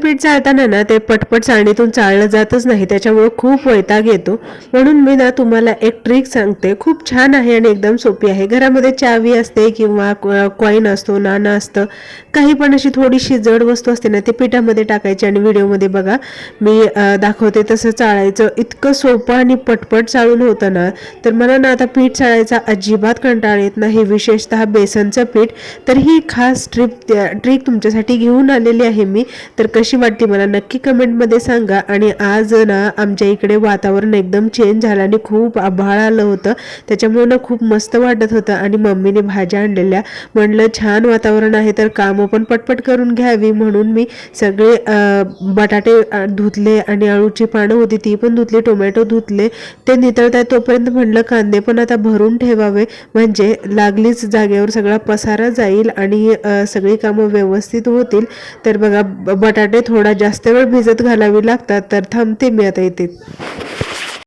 पीठ चाळताना ना ते पटपट चाळणीतून चाळलं जातच नाही, त्याच्यामुळे खूप वैताग येतो. म्हणून मी ना तुम्हाला एक ट्रिक सांगते, खूप छान आहे आणि एकदम सोपी आहे. घरामध्ये चावी असते किंवा कॉईन असतो, नाणं असतं, काही पण अशी थोडीशी जड वस्तू असते ना, ते पिठामध्ये टाकायची आणि व्हिडिओमध्ये बघा मी दाखवते तसं चाळायचं. इतकं सोपं आणि पटपट चाळून होतं ना, तर मला ना आता पीठ चाळायचा अजिबात कंटाळा येत नाही, विशेषतः बेसनचं पीठ. तर ही खास ट्रिक तुमच्यासाठी घेऊन आलेली आहे मी. तर कशी वाटते मला नक्की कमेंटमध्ये सांगा. आणि आज ना आमच्या इकडे वातावरण एकदम चेंज झालं आणि खूप आभाळ आलं होतं, त्याच्यामुळे ना खूप मस्त वाटत होतं. आणि मम्मीने भाज्या आणलेल्या, म्हणलं छान वातावरण आहे तर कामं पण पटपट करून घ्यावी, म्हणून मी सगळे बटाटे धुतले आणि अळूची पानं होती ती पण धुतली, टोमॅटो धुतले. ते नितळतात तोपर्यंत म्हणलं कांदे पण आता भरून ठेवावे, म्हणजे लागलीच जागेवर सगळा पसारा जाईल आणि सगळी कामं व्यवस्थित होतील. तर बघा बटाटे थोडा जास्त वेळ भिजत घालावी लागतात. तर थांबते मी आता इथे.